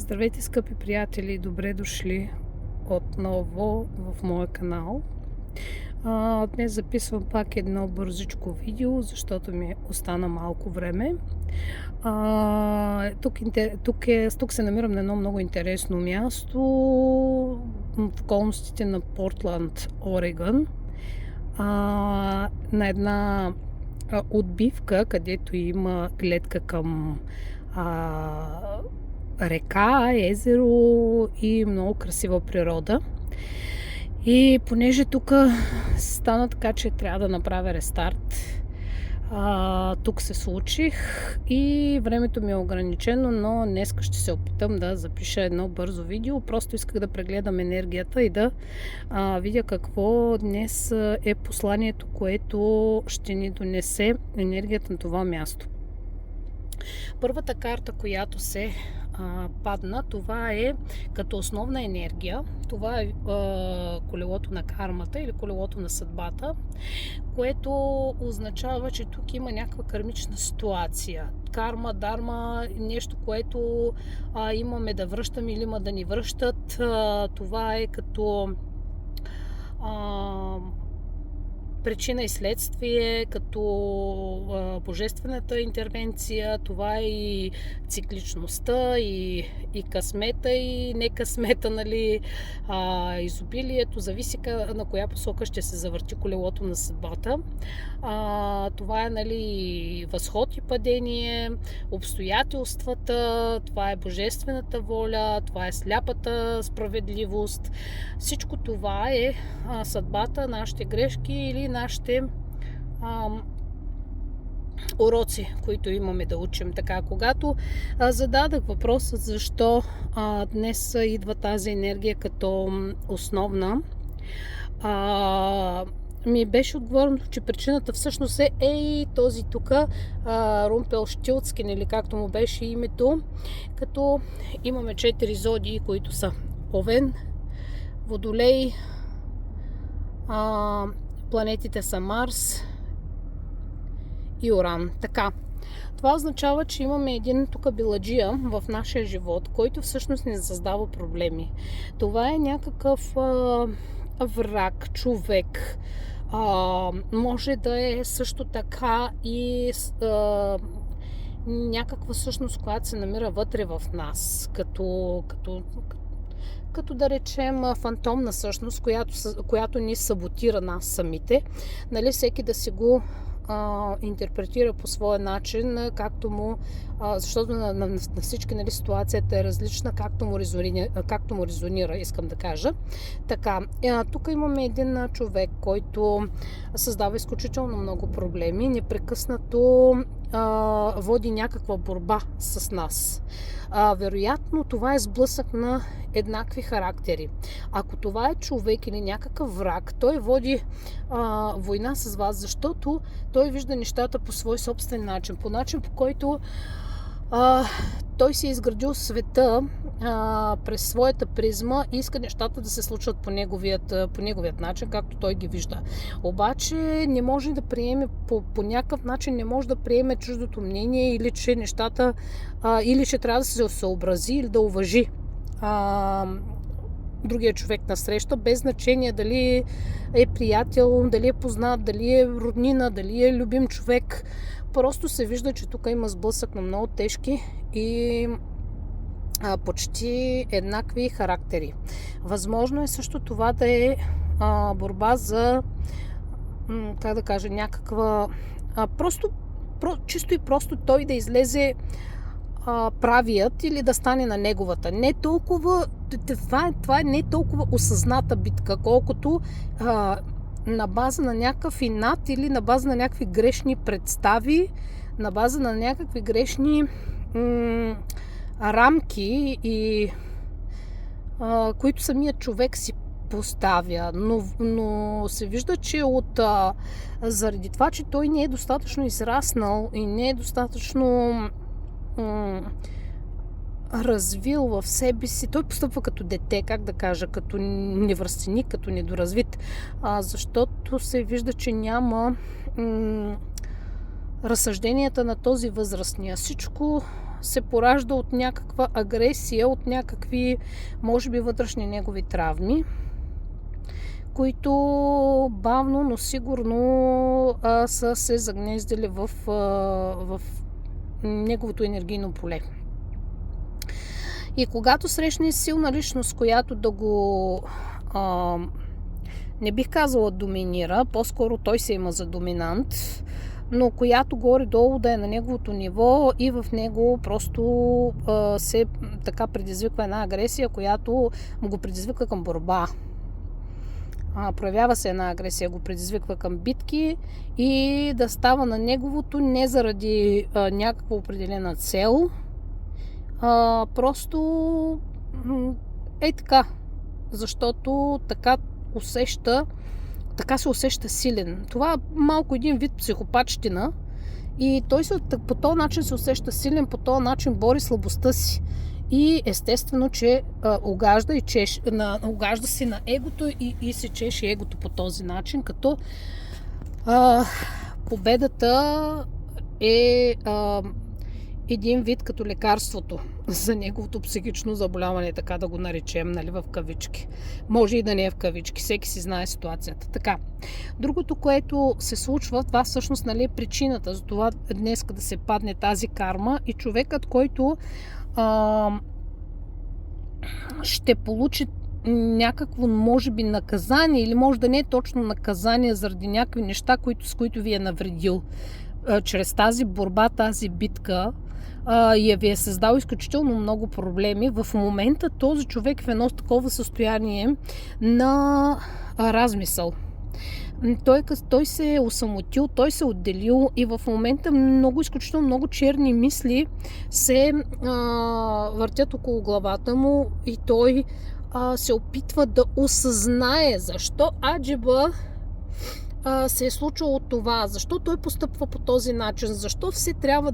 Здравейте, скъпи приятели! Добре дошли отново в моя канал. Днес записвам пак едно бързичко видео, защото ми остана малко време. Тук се намирам на едно много интересно място в околностите на Портланд, Орегон. На една отбивка, където има гледка към река, езеро и много красива природа. И понеже тук стана така, че трябва да направя рестарт, тук се случих и времето ми е ограничено, но днес ще се опитам да запиша едно бързо видео. Просто исках да прегледам енергията и да видя какво днес е посланието, което ще ни донесе енергията на това място. Първата карта, която се падна, това е като основна енергия. Това е колелото на кармата или колелото на съдбата, което означава, че тук има някаква кармична ситуация. Карма, дарма, нещо, което имаме да връщаме или има да ни връщат. Това е като причина и следствие, като божествената интервенция. Това е и цикличността, и късмета, и не късмета, нали, изобилието. Зависи на коя посока ще се завърти колелото на съдбата. Това е, нали, възход и падение, обстоятелствата, това е божествената воля, това е сляпата справедливост. Всичко това е съдбата, нашите грешки или нашите уроци, които имаме да учим. Така, когато зададах въпроса защо днес идва тази енергия като основна, ми беше отговорено, че причината всъщност е този тук Румпелштилцкин, или както му беше името, като имаме 4 зодии, които са Овен, Водолей, планетите са Марс и Уран. Така, това означава, че имаме един тук биладжия в нашия живот, който всъщност не създава проблеми. Това е някакъв враг, човек. Може да е също така и някаква същност, която се намира вътре в нас, като да речем фантомна същност, която ни саботира нас самите. Нали, всеки да си го интерпретира по своя начин, както му, защото на всички, нали, ситуацията е различна, както му резонира, искам да кажа. Така, тук имаме един човек, който създава изключително много проблеми, непрекъснато води някаква борба с нас. Вероятно това е сблъсък на еднакви характери. Ако това е човек или някакъв враг, той води война с вас, защото той вижда нещата по свой собствен начин, по начин, по който той си е изградил света през своята призма и иска нещата да се случват по неговият начин, както той ги вижда. Обаче не може да приеме по някакъв начин, не може да приеме чуждото мнение или че нещата, или че трябва да се съобрази или да уважи другия човек насреща, без значение дали е приятел, дали е познат, дали е роднина, дали е любим човек. Просто се вижда, че тук има сблъсък на много тежки и почти еднакви характери. Възможно е също това да е борба за, как да кажа, някаква чисто и просто той да излезе правият или да стане на неговата. Не толкова, това е не толкова осъзната битка, колкото на база на някакъв инат или на база на някакви грешни представи, на база на някакви грешни рамки, и които самият човек си поставя. Но се вижда, че заради това, че той не е достатъчно израснал и не е достатъчно развил в себе си, той постъпва като дете, как да кажа, като невръстеник, като недоразвит, защото се вижда, че няма разсъжденията на този възрастния. Всичко се поражда от някаква агресия, от някакви, може би, вътрешни негови травми, които бавно, но сигурно са се загнездили в неговото енергийно поле. И когато срещне силна личност, която да го не бих казала доминира, по-скоро той се има за доминант, но която горе-долу да е на неговото ниво и в него просто се така предизвиква една агресия, която му го предизвиква към борба. Проявява се една агресия, го предизвиква към битки и да става на неговото не заради някаква определена цел, просто така, защото така се усеща силен. Това е малко един вид психопатщина и той по този начин се усеща силен, по този начин бори слабостта си. И естествено, че угажда си на егото и се чеше егото по този начин, като победата е един вид като лекарството за неговото психично заболяване, така да го наречем, нали, в кавички. Може и да не е в кавички, всеки си знае ситуацията. Така. Другото, което се случва, това всъщност, нали, е причината за това днес да се падне тази карма и човекът, който ще получи някакво, може би, наказание или може да не е точно наказание заради някакви неща, с които ви е навредил. Чрез тази борба, тази битка ви е създал изключително много проблеми. В момента този човек е в едно такова състояние на размисъл. Той се е осамотил, той се е отделил и в момента изключително много черни мисли се въртят около главата му и той се опитва да осъзнае защо аджеба се е случило това, защо той постъпва по този начин, защо все трябва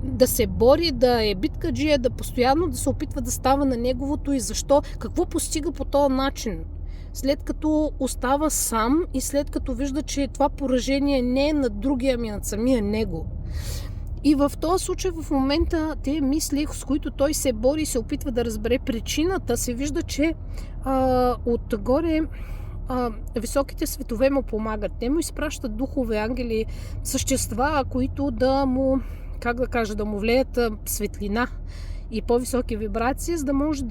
да се бори, да е биткаджия, да постоянно да се опитва да става на неговото и какво постига по този начин. След като остава сам и след като вижда, че това поражение не е на другия, ами на самия него. И в този случай в момента те мисли, с които той се бори и се опитва да разбере причината, се вижда, че отгоре високите светове му помагат. Те му изпращат духове, ангели, същества, които да му влеят светлина и по-високи вибрации, за да може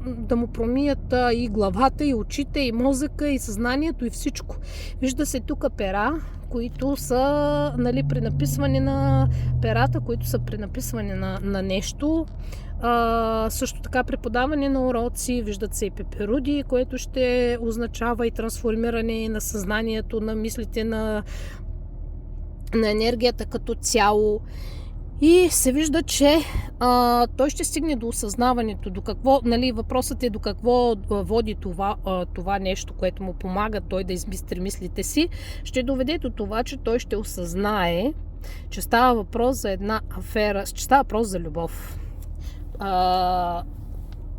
да му промият и главата, и очите, и мозъка, и съзнанието, и всичко. Вижда се тук пера, които са, нали, пренаписване на перата, които са пренаписване на нещо. Също така преподаване на уроци, виждат се и пеперуди, което ще означава и трансформиране на съзнанието, на мислите, на енергията като цяло. И се вижда, че той ще стигне до осъзнаването, до какво, нали, въпросът е до какво води това нещо, което му помага той да измистри мислите си, ще доведе до това, че той ще осъзнае, че става въпрос за една афера, че става въпрос за любов.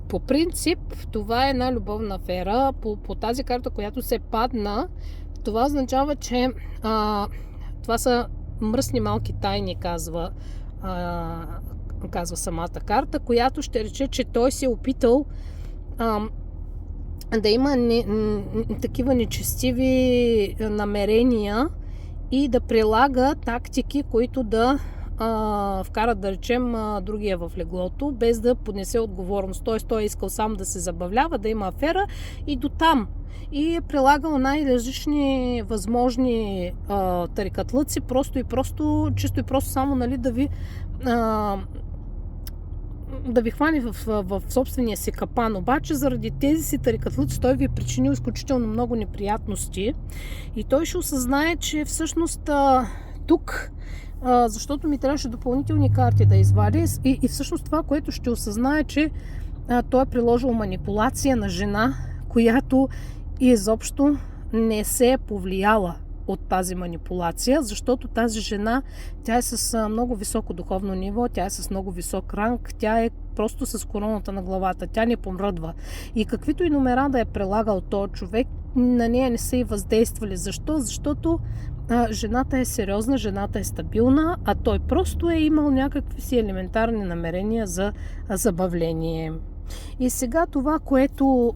По принцип, това е една любовна афера. По тази карта, която се падна, това означава, че това са мръсни малки тайни, казва самата карта, която ще рече, че той се е опитал да има такива нечестиви намерения и да прилага тактики, които да вкарат, да речем, другия в леглото, без да поднесе отговорност. Т.е. той е искал сам да се забавлява, да има афера и до там. И е прилагал най-различни възможни тарикатлъци, чисто и просто само, нали, да ви хване в собствения си капан. Обаче заради тези си тарикатлъци той ви е причинил изключително много неприятности и той ще осъзнае, че всъщност тук, защото ми трябваше допълнителни карти да извадя и всъщност това, което ще осъзнае, че той е приложил манипулация на жена, която изобщо не се е повлияла от тази манипулация, защото тази жена, тя е с много високо духовно ниво, тя е с много висок ранг, тя е просто с короната на главата, тя не помръдва. И каквито и номера да е прилагал този човек, на нея не са и въздействали. Защо? Защото жената е сериозна, жената е стабилна, а той просто е имал някакви си елементарни намерения за забавление. И сега това, което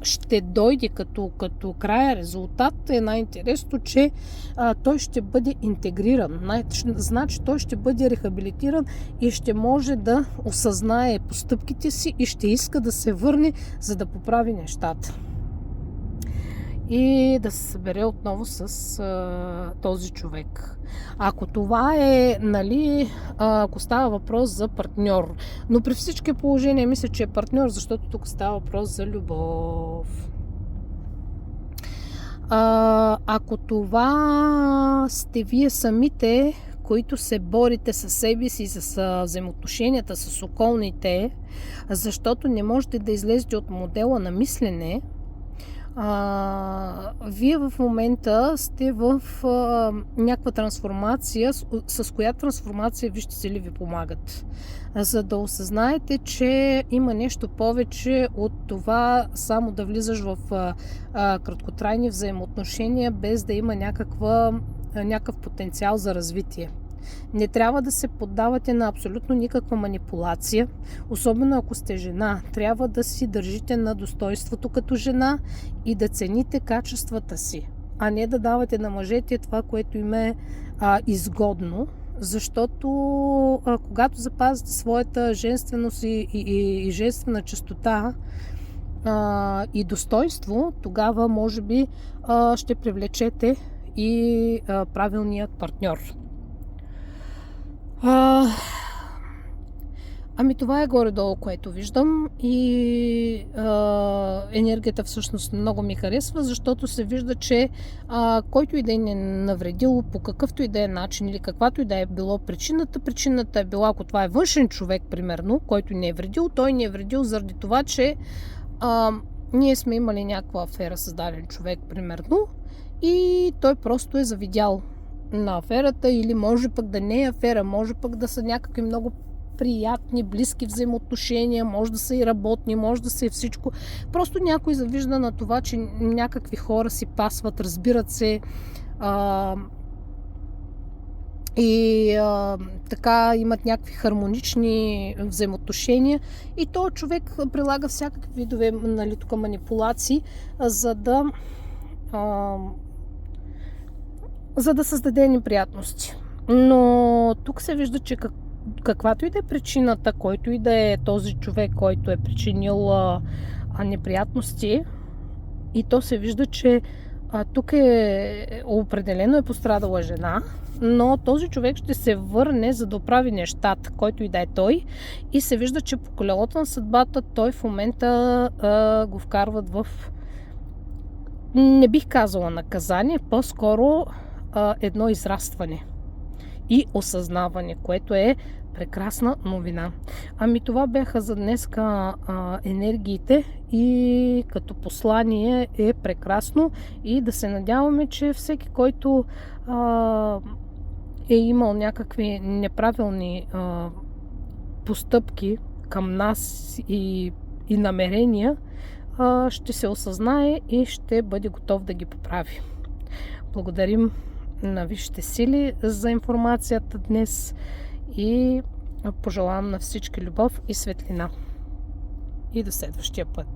ще дойде като края резултат, е най-интересно, че той ще бъде интегриран. Значи той ще бъде рехабилитиран и ще може да осъзнае постъпките си и ще иска да се върне, за да поправи нещата. И да се събере отново с този човек. Ако това е, ако става въпрос за партньор, но при всички положения мисля, че е партньор, защото тук става въпрос за любов. Ако това сте вие самите, които се борите със себе си, с взаимоотношенията с околните, защото не можете да излезете от модела на мислене, вие в момента сте в някаква трансформация, с която трансформация вижте си ли ви помагат. За да осъзнаете, че има нещо повече от това само да влизаш в краткотрайни взаимоотношения, без да има някакъв потенциал за развитие. Не трябва да се поддавате на абсолютно никаква манипулация, особено ако сте жена. Трябва да си държите на достойството като жена и да цените качествата си, а не да давате на мъжете това, което им е изгодно, защото когато запазите своята женственост и женствена чистота и достойство, тогава може би ще привлечете и правилният партньор. Това е горе-долу, което виждам, и енергията всъщност много ми харесва, защото се вижда, че който и да е навредил по какъвто и да е начин или каквато и да е било причината е била, ако това е външен човек, примерно, който не е вредил, той не е вредил заради това, че ние сме имали някаква афера с даден човек, примерно, и той просто е завидял на аферата, или може пък да не е афера, може пък да са някакви много приятни, близки взаимоотношения, може да са и работни, може да са и всичко. Просто някой завижда на това, че някакви хора си пасват, разбират се така имат някакви хармонични взаимоотношения, и този човек прилага всякакви видове тук манипулации, за да създаде неприятности. Но тук се вижда, че каквато и да е причината, който и да е този човек, който е причинил неприятности, и то се вижда, че тук определено е пострадала жена, но този човек ще се върне, за да оправи нещата, който и да е той, и се вижда, че по колелото на съдбата той в момента го вкарват в, не бих казала наказание, по-скоро едно израстване и осъзнаване, което е прекрасна новина. Това бяха за днеска енергиите, и като послание е прекрасно, и да се надяваме, че всеки, който е имал някакви неправилни постъпки към нас и намерения, ще се осъзнае и ще бъде готов да ги поправи. Благодарим на висшите сили за информацията днес и пожелавам на всички любов и светлина. И до следващия път.